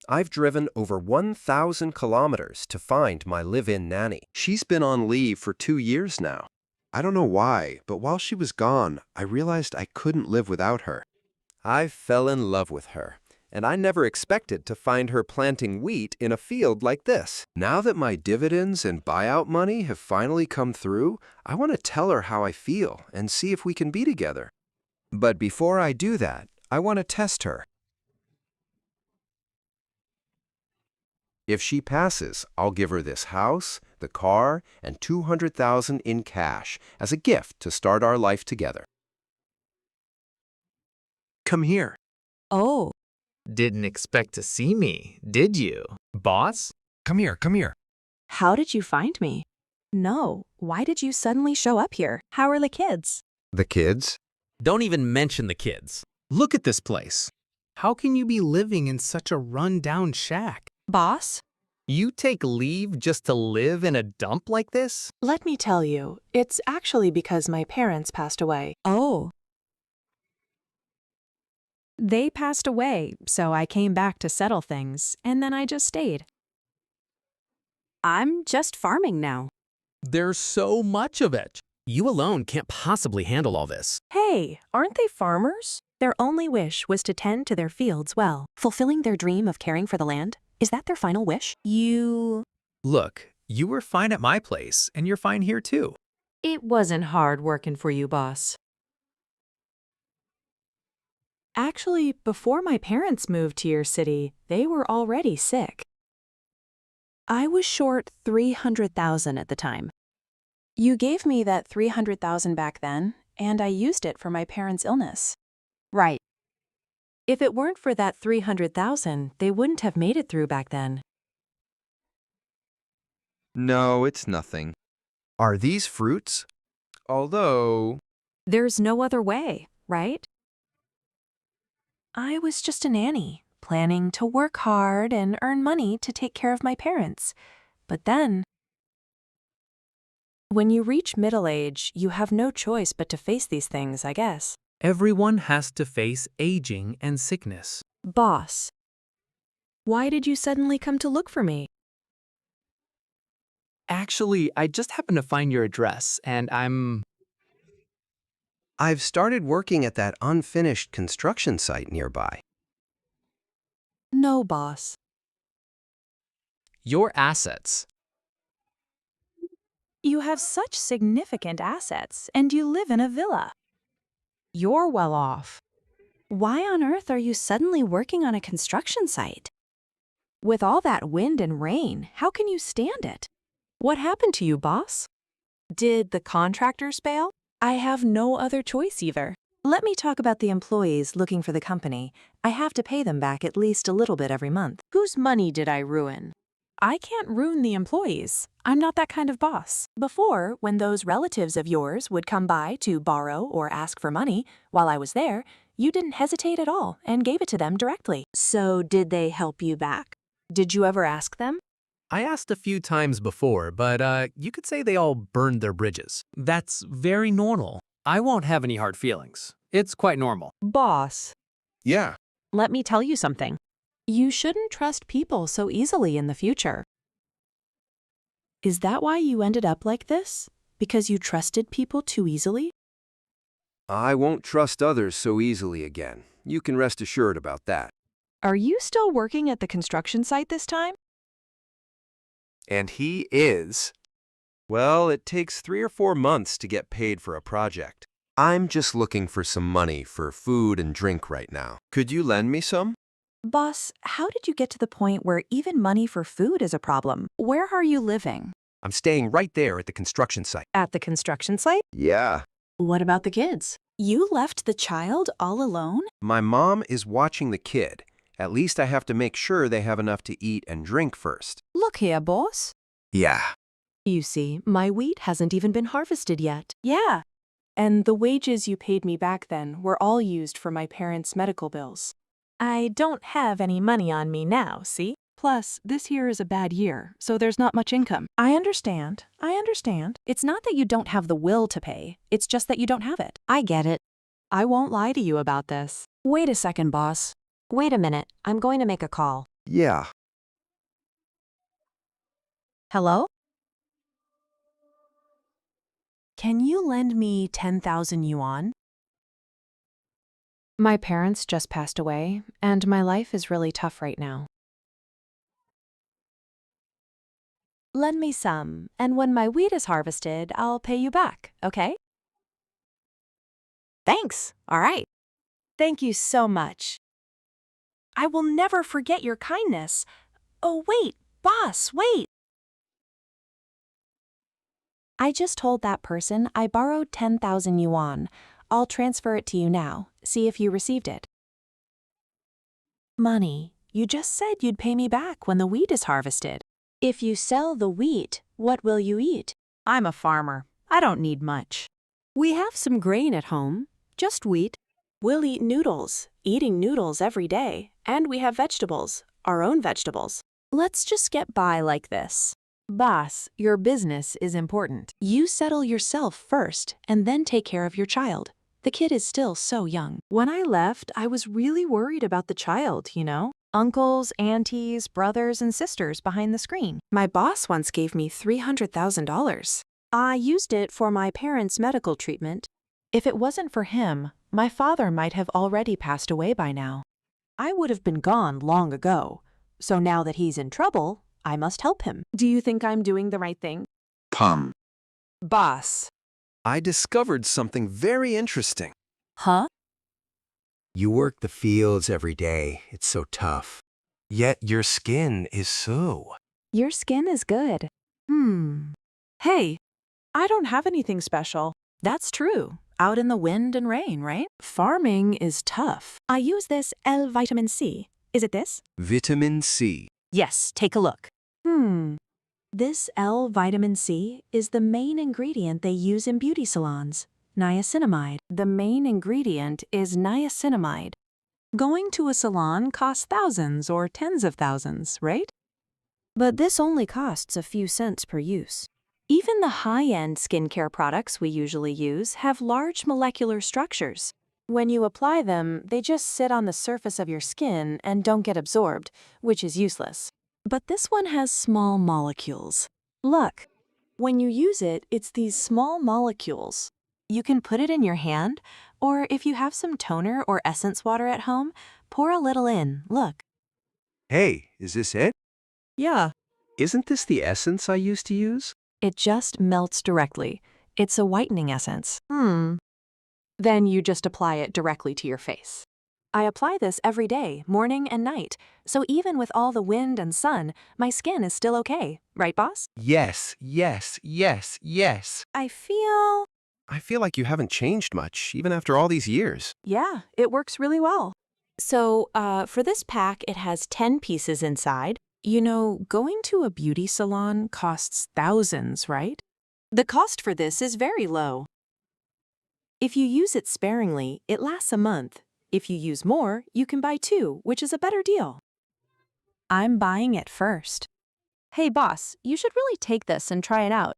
I've driven over 1,000 kilometers to find my live-in nanny. She's been on leave for 2 years now. I don't know why, but while she was gone, I realized I couldn't live without her. I fell in love with her, and I never expected to find her planting wheat in a field like this. Now that my dividends and buyout money have finally come through, I want to tell her how I feel and see if we can be together. But before I do that, I want to test her. If she passes, I'll give her this house, the car, and $200,000 in cash as a gift to start our life together. Come here. Oh, Didn't expect to see me, did you, boss? Come here, come here. how did you find me? No, why did you suddenly show up here? How are the kids? The kids? Don't even mention the kids. Look at this place. How can you be living in such a run-down shack? Boss, You take leave just to live in a dump like this? Let me tell you, it's actually because my parents passed away. oh. They passed away, so I came back to settle things, and then I just stayed. I'm just farming now. There's so much of it. You alone can't possibly handle all this. Hey, aren't they farmers? Their only wish was to tend to their fields well, fulfilling their dream of caring for the land. Is that their final wish? Look, you were fine at my place, and you're fine here too. It wasn't hard working for you, boss. Actually, before my parents moved to your city, they were already sick. I was short $300,000 at the time. You gave me that $300,000 back then, and I used it for my parents' illness. Right. If it weren't for that $300,000, they wouldn't have made it through back then. No, it's nothing. Are these fruits? Although... There's no other way, right? I was just a nanny, planning to work hard and earn money to take care of my parents. But then, When you reach middle age, you have no choice but to face these things, I guess. Everyone has to face aging and sickness. Boss, why did you suddenly come to look for me? Actually, I just happened to find your address, and I've started working at that unfinished construction site nearby. No, boss. your assets. you have such significant assets, and you live in a villa. You're well off. Why on earth are you suddenly working on a construction site? With all that wind and rain, how can you stand it? What happened to you, boss? Did the contractors bail? I have no other choice either. Let me talk about the employees looking for the company. I have to pay them back at least a little bit every month. Whose money did I ruin? I can't ruin the employees. I'm not that kind of boss. Before, when those relatives of yours would come by to borrow or ask for money while I was there, you didn't hesitate at all and gave it to them directly. So did they help you back? Did you ever ask them? I asked a few times before, but you could say they all burned their bridges. That's very normal. I won't have any hard feelings. It's quite normal. Boss, Yeah. let me tell you something. You shouldn't trust people so easily in the future. Is that why you ended up like this? Because you trusted people too easily? I won't trust others so easily again. You can rest assured about that. Are you still working at the construction site this time? And he is. Well, it takes 3 or 4 months to get paid for a project. I'm just looking for some money for food and drink right now. Could you lend me some? Boss, how did you get to the point where even money for food is a problem? Where are you living? I'm staying right there at the construction site. At the construction site? Yeah. What about the kids? You left the child all alone? My mom is watching the kid. At least I have to make sure they have enough to eat and drink first. Look here, boss. Yeah. You see, my wheat hasn't even been harvested yet. Yeah. And the wages you paid me back then were all used for my parents' medical bills. I don't have any money on me now, see? Plus, this year is a bad year, so there's not much income. I understand. It's not that you don't have the will to pay. It's just that you don't have it. I get it. I won't lie to you about this. Wait a second, boss. Wait a minute. I'm going to make a call. Yeah. Hello? Can you lend me 10,000 yuan? My parents just passed away, and my life is really tough right now. Lend me some, and when my wheat is harvested, I'll pay you back, okay? Thanks. All right. Thank you so much. I will never forget your kindness. Oh, wait, boss, wait. I just told that person I borrowed 10,000 yuan. I'll transfer it to you now. See if you received it. Money. You just said you'd pay me back when the wheat is harvested. If you sell the wheat, what will you eat? I'm a farmer. I don't need much. We have some grain at home, just wheat. We'll eat noodles, eating noodles every day, and we have vegetables, our own vegetables. Let's just get by like this. Boss, your business is important. You settle yourself first and then take care of your child. The kid is still so young. When I left, I was really worried about the child, you know? Uncles, aunties, brothers, and sisters behind the screen. My boss once gave me $300,000. I used it for my parents' medical treatment. If it wasn't for him, my father might have already passed away by now. I would have been gone long ago. So now that he's in trouble, I must help him. Do you think I'm doing the right thing? Pum. Boss. I discovered something very interesting. Huh? You work the fields every day. It's so tough. Yet your skin is so. Your skin is good. Hey, I don't have anything special. That's true. Out in the wind and rain, right? Farming is tough. I use this L vitamin C. Is it this? Vitamin C. Yes, take a look. This L vitamin C is the main ingredient they use in beauty salons. Niacinamide. The main ingredient is niacinamide. Going to a salon costs thousands or tens of thousands, right? But this only costs a few cents per use. Even the high-end skincare products we usually use have large molecular structures. When you apply them, they just sit on the surface of your skin and don't get absorbed, which is useless. But this one has small molecules. Look, when you use it, it's these small molecules. You can put it in your hand, or if you have some toner or essence water at home, pour a little in. Look. Hey, is this it? Yeah. Isn't this the essence I used to use? It just melts directly. It's a whitening essence. Then you just apply it directly to your face. I apply this every day, morning and night, so even with all the wind and sun, my skin is still okay. Right, boss? Yes, yes, yes, yes. I feel... I feel like you haven't changed much, even after all these years. Yeah, it works really well. So, for this pack, it has 10 pieces inside. You know, going to a beauty salon costs thousands, right? The cost for this is very low. If you use it sparingly, it lasts a month. If you use more, you can buy 2, which is a better deal. I'm buying it first. Hey boss, you should really take this and try it out.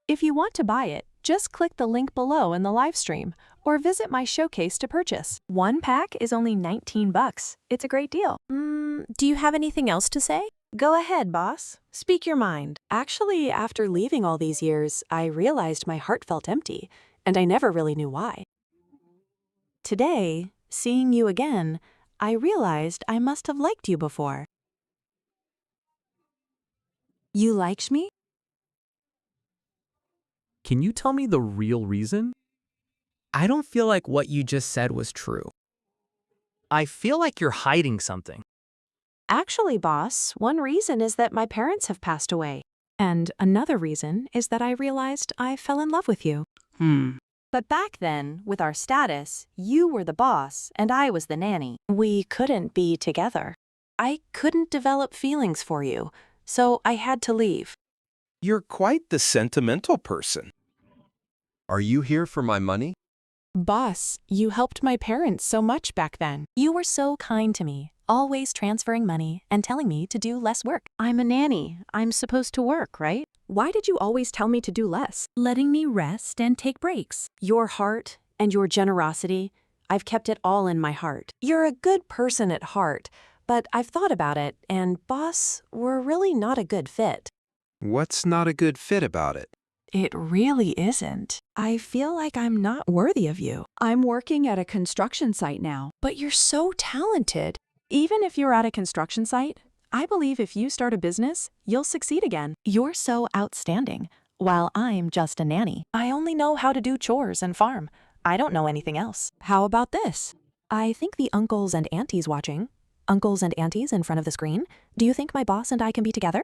If you want to buy it, just click the link below in the live stream or visit my showcase to purchase. One pack is only 19 bucks. It's a great deal. Do you have anything else to say? Go ahead, boss. Speak your mind. Actually, after leaving all these years, I realized my heart felt empty, and I never really knew why. Today, seeing you again, I realized I must have liked you before. You liked me? Can you tell me the real reason? I don't feel like what you just said was true. I feel like you're hiding something. Actually, boss, one reason is that my parents have passed away. And another reason is that I realized I fell in love with you. But back then, with our status, you were the boss and I was the nanny. We couldn't be together. I couldn't develop feelings for you, so I had to leave. You're quite the sentimental person. Are you here for my money? Boss, you helped my parents so much back then. You were so kind to me, always transferring money and telling me to do less work. I'm a nanny. I'm supposed to work, right? Why did you always tell me to do less? Letting me rest and take breaks. Your heart and your generosity, I've kept it all in my heart. You're a good person at heart, But I've thought about it, and boss, we're really not a good fit. What's not a good fit about it? It really isn't. I feel like I'm not worthy of you. I'm working at a construction site now. But you're so talented. Even if you're at a construction site, I believe if you start a business, you'll succeed again. You're so outstanding, while I'm just a nanny. I only know how to do chores and farm. I don't know anything else. How about this? I think the uncles and aunties watching. Uncles and aunties in front of the screen. Do you think my boss and I can be together?